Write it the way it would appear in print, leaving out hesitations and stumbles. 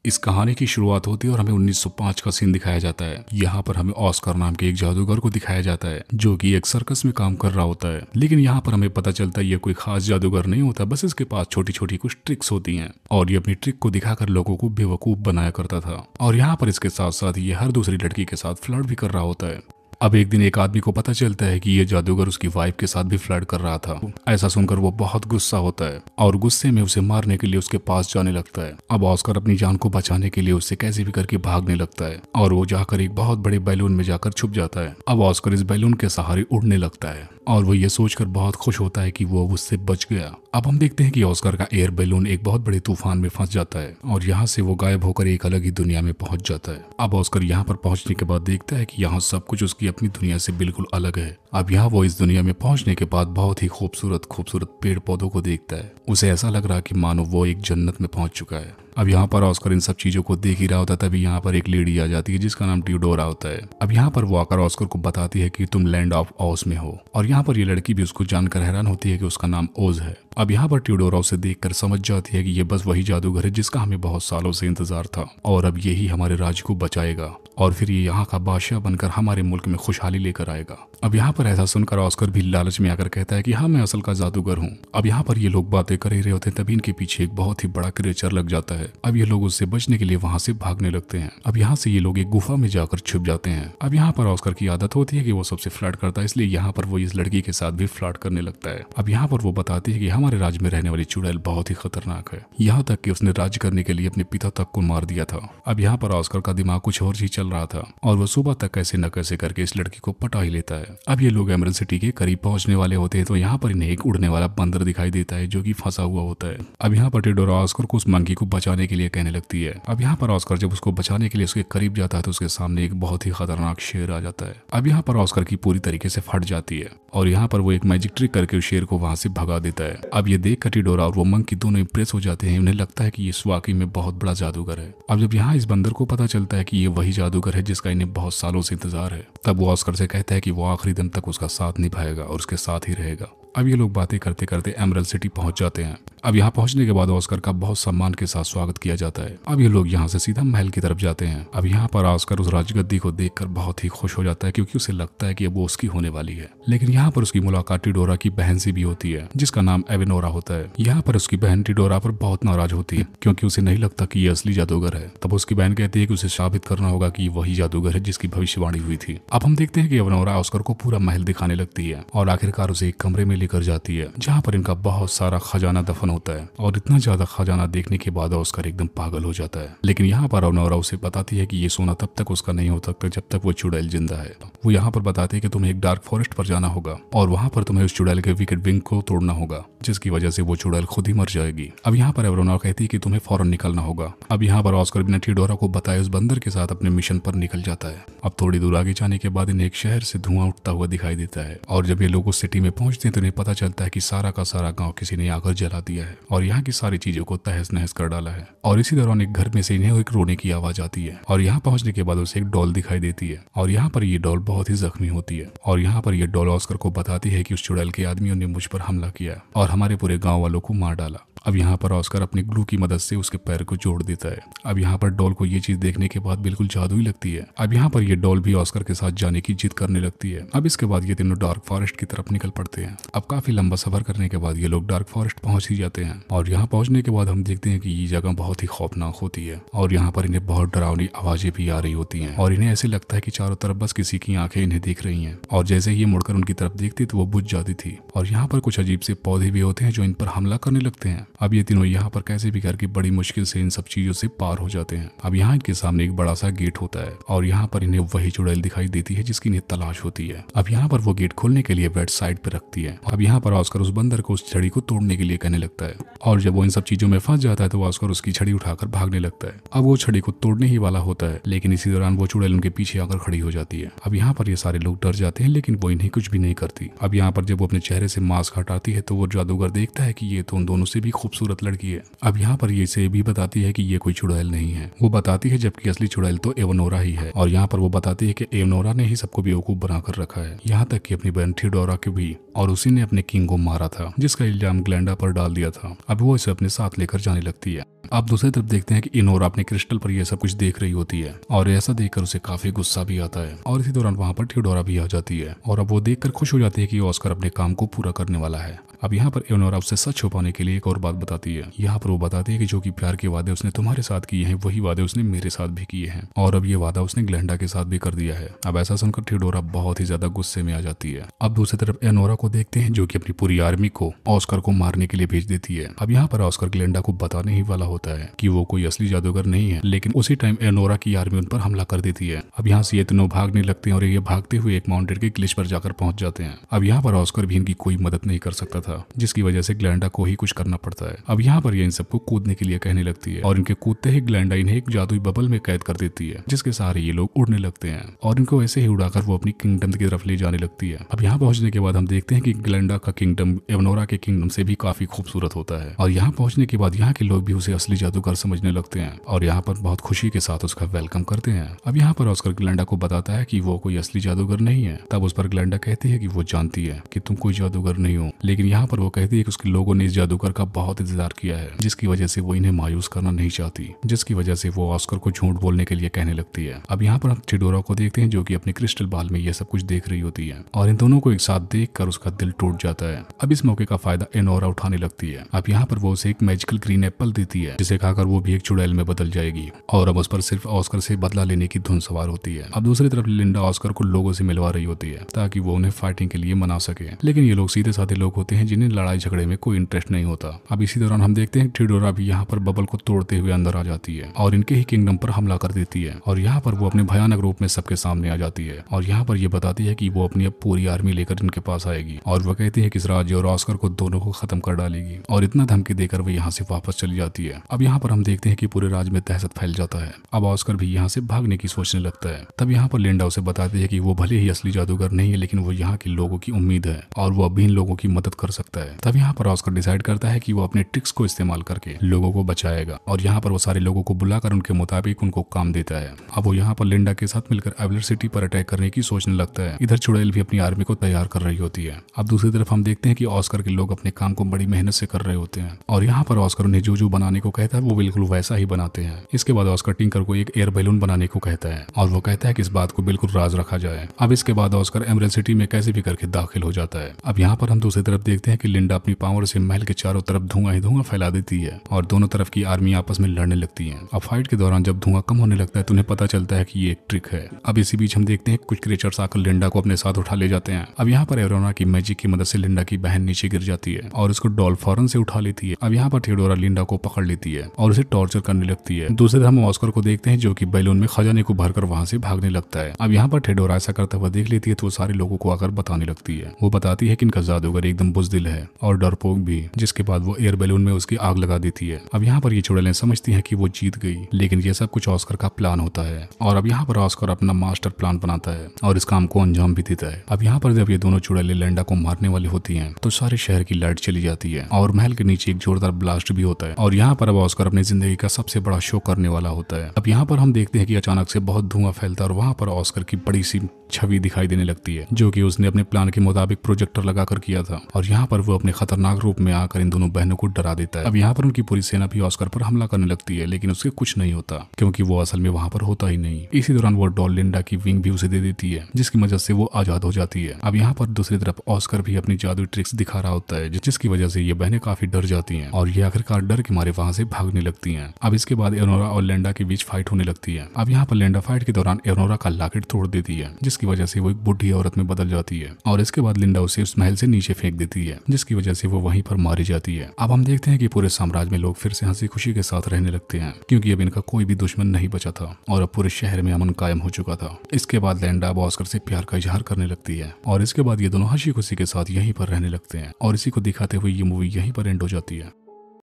इस कहानी की शुरुआत होती है और हमें 1905 का सीन दिखाया जाता है। यहाँ पर हमें ऑस्कर नाम के एक जादूगर को दिखाया जाता है जो कि एक सर्कस में काम कर रहा होता है। लेकिन यहाँ पर हमें पता चलता है ये कोई खास जादूगर नहीं होता, बस इसके पास छोटी छोटी कुछ ट्रिक्स होती हैं और ये अपनी ट्रिक को दिखाकर लोगों को बेवकूफ बनाया करता था। और यहाँ पर इसके साथ साथ ये हर दूसरी लड़की के साथ फ्लर्ट भी कर रहा होता है। अब एक दिन एक आदमी को पता चलता है कि ये जादूगर उसकी वाइफ के साथ भी फ्लर्ट कर रहा था। ऐसा सुनकर वो बहुत गुस्सा होता है और गुस्से में उसे मारने के लिए उसके पास जाने लगता है। अब ऑस्कर अपनी जान को बचाने के लिए उससे कैसे भी करके भागने लगता है और वो जाकर एक बहुत बड़े बैलून में जाकर छुप जाता है। अब ऑस्कर इस बैलून के सहारे उड़ने लगता है और वो ये सोचकर बहुत खुश होता है कि वो उससे बच गया। अब हम देखते हैं कि ऑस्कर का एयर बैलून एक बहुत बड़े तूफान में फंस जाता है और यहाँ से वो गायब होकर एक अलग ही दुनिया में पहुंच जाता है। अब ऑस्कर यहाँ पर पहुंचने के बाद देखता है कि यहाँ सब कुछ उसकी अपनी दुनिया से बिल्कुल अलग है। अब यहाँ वो इस दुनिया में पहुंचने के बाद बहुत ही खूबसूरत खूबसूरत पेड़ पौधों को देखता है। उसे ऐसा लग रहा है कि मानो वो एक जन्नत में पहुंच चुका है। अब यहाँ पर ऑस्कर इन सब चीजों को देख ही रहा होता है, तभी यहाँ पर एक लेडी आ जाती है जिसका नाम ट्यूडोरा होता है। अब यहाँ पर वो आकर ऑस्कर को बताती है कि तुम लैंड ऑफ ऑज में हो और यहाँ पर ये लड़की भी उसको जानकर हैरान होती है कि उसका नाम ओज है। अब यहाँ पर ट्यूडोरा उसे देखकर समझ जाती है कि ये बस वही जादूगर है जिसका हमें बहुत सालों से इंतजार था और अब यही हमारे राज्य को बचाएगा और फिर ये यहाँ का बादशाह बनकर हमारे मुल्क में खुशहाली लेकर आएगा। अब यहाँ पर ऐसा सुनकर ऑस्कर भी लालच में आकर कहता है कि हाँ, मैं असल का जादूगर हूँ। अब यहाँ पर ये लोग बातें कर ही रहे होते हैं, तभी इनके पीछे एक बहुत ही बड़ा क्रिएचर लग जाता है। अब ये लोग उससे बचने के लिए वहां से भागने लगते हैं। अब यहाँ से ये लोग एक गुफा में जाकर छुप जाते हैं। अब यहाँ पर ऑस्कर की आदत होती है कि वो सबसे फ्लर्ट करता है, इसलिए यहाँ पर वो इस लड़की के साथ भी फ्लर्ट करने लगता है। अब यहाँ पर वो बताती है कि हमारे राज्य में रहने वाली चुड़ैल बहुत ही खतरनाक है, यहाँ तक कि उसने राज्य करने के लिए अपने पिता तक को मार दिया था। अब यहाँ पर ऑस्कर का दिमाग कुछ और ही चल रहा था और वो सुबह तक कैसे न कैसे करके इस लड़की को पटा ही लेता है। अब ये लोग एमरल्ड सिटी के करीब पहुंचने वाले होते हैं तो यहाँ पर इन्हें एक उड़ने वाला बंदर दिखाई देता है जो कि फंसा हुआ होता है। अब यहाँ पर टेडोरा ऑस्कर को उस मंकी को बचाने के लिए कहने लगती है। अब यहाँ पर ऑस्कर जब उसको बचाने के लिए उसके करीब जाता है तो उसके सामने एक बहुत ही खतरनाक शेर आ जाता है। अब यहाँ पर ऑस्कर की पूरी तरीके से फट जाती है और यहाँ पर वो एक मैजिक ट्रिक करके उस शेर को वहां से भगा देता है। अब ये देख कर टेडोरा और वो मंकी दोनों इंप्रेस हो जाते हैं। उन्हें लगता है कि ये वाकई में बहुत बड़ा जादूगर है। अब जब यहाँ इस बंदर को पता चलता है कि ये वही जादूगर है जिसका इन्हें बहुत सालों से इंतजार है, तब वो ऑस्कर से कहता है कि वो आखिरी दम तक उसका साथ निभाएगा और उसके साथ ही रहेगा। अब ये लोग बातें करते करते एमरल्ड सिटी पहुंच जाते हैं। अब यहाँ पहुंचने के बाद ऑस्कर का बहुत सम्मान के साथ स्वागत किया जाता है। अब ये लोग यहाँ से सीधा महल की तरफ जाते हैं। अब यहाँ पर ऑस्कर उस राजगद्दी को देखकर बहुत ही खुश हो जाता है क्योंकि उसे लगता है कि अब वो उसकी होने वाली है। लेकिन यहाँ पर उसकी मुलाकात टिडोरा की बहन से भी होती है जिसका नाम एवेनोरा होता है। यहाँ पर उसकी बहन टिडोरा पर बहुत नाराज होती है क्योंकि उसे नहीं लगता कि ये असली जादूगर है। तब उसकी बहन कहती है कि उसे साबित करना होगा कि वही जादूगर है जिसकी भविष्यवाणी हुई थी। अब हम देखते हैं कि एवेनोरा ऑस्कर को पूरा महल दिखाने लगती है और आखिरकार उसे एक कमरे में लेकर जाती है जहाँ पर इनका बहुत सारा खजाना दफन होता है और इतना ज्यादा खजाना देखने के बाद ऑस्कर एकदम पागल हो जाता है। लेकिन यहाँ पर एवेनोरा उसे बताती है कि ये सोना तब तक उसका नहीं हो सकता जब तक वो चुड़ैल जिंदा है। वो यहाँ पर बताती है कि तुम्हें एक डार्क फॉरेस्ट पर जाना होगा और वहाँ पर तुम्हें उस चुड़ैल के विकेट विंग को तोड़ना होगा जिसकी वजह से वो चुड़ैल खुद ही मर जाएगी। अब यहाँ पर एवेनोरा कहती है कि तुम्हें फौरन निकलना होगा। अब यहाँ पर ऑस्कर बिना टिडोरा को बताए उस बंदर के साथ अपने मिशन पर निकल जाता है। अब थोड़ी दूर आगे जाने के बाद इन्हें एक शहर से धुआं उठता हुआ दिखाई देता है और जब ये लोग उस सिटी में पहुंचते हैं तो इन्हें पता चलता है कि सारा का सारा गांव किसी ने आकर जला दिया है और यहाँ की सारी चीजों को तहस नहस कर डाला है। और इसी दौरान एक घर में से इन्हें एक रोने की आवाज आती है और यहाँ पहुंचने के बाद उसे एक डॉल दिखाई देती है और यहाँ पर ये डॉल बहुत ही जख्मी होती है और यहाँ पर ये डॉल ऑस्कर को बताती है कि उस चुड़ैल के आदमियों ने मुझ पर हमला किया और हमारे पूरे गाँव वालों को मार डाला। अब यहाँ पर ऑस्कर अपनी ग्लू की मदद से उसके पैर को जोड़ देता है। अब यहाँ पर डॉल को ये चीज देखने के बाद बिल्कुल जादू ही लगती है। अब यहाँ पर ये डॉल भी ऑस्कर के साथ जाने की जिद करने लगती है। अब इसके बाद ये तीनों डार्क फॉरेस्ट की तरफ निकल पड़ते हैं। अब काफी लंबा सफर करने के बाद ये लोग डार्क फॉरेस्ट पहुंच ही जाते हैं और यहाँ पहुंचने के बाद हम देखते हैं कि ये जगह बहुत ही खौफनाक होती है और यहाँ पर इन्हें बहुत डरावनी आवाजें भी आ रही होती हैं और इन्हें ऐसे लगता है कि चारों तरफ बस किसी की आंखें इन्हें देख रही हैं और जैसे ही ये मुड़कर उनकी तरफ देखती तो वो बुझ जाती थी। और यहाँ पर कुछ अजीब से पौधे भी होते हैं जो इन पर हमला करने लगते हैं। अब ये तीनों यहाँ पर कैसे भी करके बड़ी मुश्किल से इन सब चीजों से पार हो जाते हैं। अब यहाँ इनके सामने एक बड़ा सा गेट होता है और यहाँ पर इन्हें वही चुड़ैल दिखाई देती है जिसकी इन्हें तलाश होती है। अब यहाँ पर वो गेट खोलने के लिए बेड साइड पे रखती है। अब यहाँ पर ऑस्कर उस बंदर को उस छड़ी को तोड़ने के लिए कहने लगता है और जब वो इन सब चीजों में फंस जाता है तो ऑस्कर उसकी छड़ी उठाकर भागने लगता है। अब वो छड़ी को तोड़ने ही वाला होता है लेकिन इसी दौरान वो चुड़ैल उनके पीछे आकर खड़ी हो जाती है। अब यहाँ पर ये सारे लोग डर जाते हैं लेकिन वो इन्हें कुछ भी नहीं करती। अब यहाँ पर जब वो अपने चेहरे से मास्क हटाती है तो वो जादूगर देखता है कि ये तो उन दोनों से भी खूबसूरत लड़की है। अब यहाँ पर ये इसे भी बताती है कि ये कोई चुड़ैल नहीं है, वो बताती है जबकि असली चुड़ैल तो एवेनोरा ही है। और यहाँ पर वो बताती है कि एवेनोरा ने ही सबको बेवकूफ बनाकर रखा है, यहाँ तक कि अपनी बहन थियोडोरा के भी, और उसी ने जिसने अपने किंग को मारा था, जिसका इल्जाम ग्लैंडा पर डाल दिया था। अब वो इसे अपने साथ लेकर जाने लगती है। अब दूसरी तरफ देखते हैं कि इनोरा अपने क्रिस्टल पर यह सब कुछ देख रही होती है और ऐसा देखकर उसे काफी गुस्सा भी आता है। और इसी दौरान वहां पर थियोडोरा भी आ जाती है और अब वो देखकर खुश हो जाती है कि ऑस्कर अपने काम को पूरा करने वाला है। अब यहाँ पर इनोरा उससे सच छुपाने के लिए एक और बात बताती है। यहाँ पर वो बताती है कि जो कि प्यार के वादे उसने तुम्हारे साथ किए हैं वही वादे उसने मेरे साथ भी किए हैं और अब ये वादा उसने ग्लैंडा के साथ भी कर दिया है। अब ऐसा सुनकर थियोडोरा बहुत ही ज्यादा गुस्से में आ जाती है। अब दूसरी तरफ इनोरा को देखते हैं जो कि अपनी पूरी आर्मी को ऑस्कर को मारने के लिए भेज देती है। अब यहाँ पर ऑस्कर ग्लैंडा को बताने ही वाला होता है कि वो कोई असली जादूगर नहीं है, लेकिन उसी टाइम इनोरा की आर्मी उन पर हमला कर देती है। अब यहाँ से ये तीनों भागने लगते हैं और ये भागते हुए एक माउंटेन के ग्लिच पर जाकर पहुंच जाते हैं। अब यहाँ पर ऑस्कर भी इनकी कोई मदद नहीं कर सकता था, जिसकी वजह से ग्लैंडा को ही कुछ करना पड़ता है। अब यहाँ पर ये इन सबको कूदने के लिए कहने लगती है और इनके कूदते ही ग्लैंडा इन्हें एक जादुई बबल में कैद कर देती है, जिसके सहारे ये लोग उड़ने लगते हैं और इनको ऐसे ही उड़ाकर वो अपनी किंगडम की तरफ ले जाने लगती है। अब यहाँ पहुंचने के बाद हम देखते हैं कि ग्लैंडा का किंगडम इनोरा के किंगडम से भी काफी खूबसूरत होता है और यहाँ पहुंचने के बाद यहाँ के लोग भी उसे असली जादूगर समझने लगते हैं और यहाँ पर बहुत खुशी के साथ उसका वेलकम करते हैं। अब यहाँ पर ऑस्कर ग्लैंडा को बताता है कि वो कोई असली जादूगर नहीं है। तब उस पर ग्लैंडा कहती है कि वो जानती है कि तुम कोई जादूगर नहीं हो, लेकिन यहाँ पर वो कहती है कि उसके लोगों ने इस जादूगर का बहुत इंतजार किया है, जिसकी वजह से वो इन्हें मायूस करना नहीं चाहती, जिसकी वजह से वो ऑस्कर को झूठ बोलने के लिए कहने लगती है। अब यहाँ पर हम थियोडोरा को देखते हैं जो कि अपने क्रिस्टल बॉल में ये सब कुछ देख रही होती है और इन दोनों को एक साथ देखकर उसका दिल टूट जाता है। अब इस मौके का फायदा इनोरा उठाने लगती है। अब यहाँ पर वो उसे एक मैजिकल ग्रीन एप्पल देती है, जिसे खाकर वो भी एक चुड़ैल में बदल जाएगी और अब उस पर सिर्फ ऑस्कर से बदला लेने की धुन सवार होती है। अब दूसरी तरफ लिंडा ऑस्कर को लोगों से मिलवा रही होती है ताकि वो उन्हें फाइटिंग के लिए मना सके, लेकिन ये लोग सीधे साधे लोग होते हैं जिन्हें लड़ाई झगड़े में कोई इंटरेस्ट नहीं होता। अब इसी दौरान हम देखते हैं थियोडोरा भी यहाँ पर बबल को तोड़ते हुए अंदर आ जाती है और इनके ही किंगडम पर हमला कर देती है और यहाँ पर वो अपने भयानक रूप में सबके सामने आ जाती है और यहाँ पर ये बताती है कि वो अपनी अब पूरी आर्मी लेकर इनके पास आएगी और वो कहती है कि इस राज्य और ऑस्कर को दोनों को खत्म कर डालेगी और इतना धमकी देकर वो यहाँ से वापस चली जाती है। अब यहाँ पर हम देखते हैं कि पूरे राज्य में दहशत फैल जाता है। अब ऑस्कर भी यहाँ से भागने की सोचने लगता है। तब यहाँ पर लिंडा उसे बताती है कि वो भले ही असली जादूगर नहीं है, लेकिन वो यहाँ के लोगों की उम्मीद है और वो अभी इन लोगों की मदद कर सकता है। तब यहाँ पर ऑस्कर डिसाइड करता है कि वो अपने ट्रिक्स को इस्तेमाल करके लोगों को बचाएगा और यहाँ पर वो सारे लोगों को बुलाकर उनके मुताबिक उनको काम देता है। अब वो यहाँ पर लिंडा के साथ मिलकर एवलर सिटी पर अटैक करने की सोचने लगता है। इधर चुड़ैल भी अपनी आर्मी को तैयार कर रही होती है। अब दूसरी तरफ हम देखते हैं कि ऑस्कर के लोग अपने काम को बड़ी मेहनत से कर रहे होते हैं और यहाँ पर ऑस्कर उन्हें जो बनाने को कहता है वो बिल्कुल वैसा ही बनाते हैं। इसके बाद ऑस्कर टिंकर को एक एयर बैलून बनाने को कहता है और वो कहता है कि इस बात को बिल्कुल राज रखा जाए। अब इसके बाद ऑस्कर एमरल्ड सिटी में कैसे भी करके दाखिल हो जाता है। अब यहाँ पर हम दूसरी तरफ देखते हैं कि लिंडा अपनी पावर से महल के चारों तरफ धुआं ही धुआं फैला देती है और दोनों तरफ की आर्मी आपस में लड़ने लगती है। अब फाइट के दौरान जब धुआं कम होने लगता है तो उन्हें पता चलता है कि ये एक ट्रिक है। अब इसी बीच हम देखते हैं कुछ क्रिएचर्स आकर लिंडा को अपने साथ उठा ले जाते हैं। अब यहाँ पर एरोना की मैजिक की मदद से लिंडा की बहन नीचे गिर जाती है और उसको डॉल फौरन से उठा लेती है। अब यहाँ पर थियोडोरा लिंडा को पकड़ लेती है और उसे टॉर्चर करने लगती है। दूसरी तरफ हम ऑस्कर को देखते हैं जो कि बैलून में खजाने को भरकर वहां से भागने लगता है। अब यहाँ पर थियोडोरा ऐसा करता हुआ देख लेती है तो वो सारे लोगों को आकर बताने लगती है। वो बताती है कि इनका जादूगर एकदम बुज़दिल है और डरपोक भी, जिसके बाद वो एयर बैलून में उसकी आग लगा देती है। अब यहाँ पर ये चुड़ैलें समझती है कि वो जीत गई, लेकिन ये सब कुछ ऑस्कर का प्लान होता है और अब यहाँ पर ऑस्कर अपना मास्टर प्लान बनाता है और इस काम को अंजाम भी देता है। अब यहाँ पर जब ये दोनों चुड़ैलें लिंडा को मारने वाली होती हैं तो सारे शहर की लाइट चली जाती है और महल के नीचे एक जोरदार ब्लास्ट भी होता है और यहाँ पर अब ऑस्कर अपनी जिंदगी का सबसे बड़ा शो करने वाला होता है। अब यहाँ पर हम देखते हैं कि अचानक से बहुत धुआं फैलता है और वहाँ पर ऑस्कर की बड़ी सी छवि दिखाई देने लगती है जो कि उसने अपने प्लान के मुताबिक प्रोजेक्टर लगाकर किया था और यहाँ पर वो अपने खतरनाक रूप में आकर इन दोनों बहनों को डरा देता है। अब यहाँ पर उनकी पूरी सेना भी ऑस्कर पर हमला करने लगती है, लेकिन उससे कुछ नहीं होता क्योंकि वो असल में वहाँ पर होता ही नहीं। इसी दौरान वो डॉल लिंडा की विंग भी उसे दे देती है, जिसकी मदद से वो आजाद हो जाती है। अब यहाँ पर दूसरी तरफ ऑस्कर भी अपनी जादुई ट्रिक्स दिखा रहा होता है, जिसकी वजह से ये बहनें काफी डर जाती हैं और ये आखिरकार डर के मारे वहाँ से भागने लगती हैं। अब इसके बाद एनोरा और लिंडा के बीच फाइट होने लगती है। अब यहाँ पर लिंडा फाइट के दौरान एनोरा का लॉकेट तोड़ देती है, जिसकी वजह से वो एक बुढ़ी औरत में बदल जाती है और इसके बाद लिंडा उसे उस महल से नीचे फेंक देती है, जिसकी वजह से वो वहीं पर मारी जाती है। अब हम देखते हैं कि पूरे साम्राज्य में लोग फिर से हंसी खुशी के साथ रहने लगते हैं क्योंकि अब इनका कोई भी दुश्मन नहीं बचा था और अब पूरे शहर में अमन कायम हो चुका था। इसके बाद लिंडा अब ऑस्कर से प्यार का इजहार करने लगती है और इसके बाद ये दोनों हंसी खुशी के साथ यहीं पर रहने लगते हैं और इसी को दिखाते हुए ये मूवी यहीं पर एंड हो जाती है।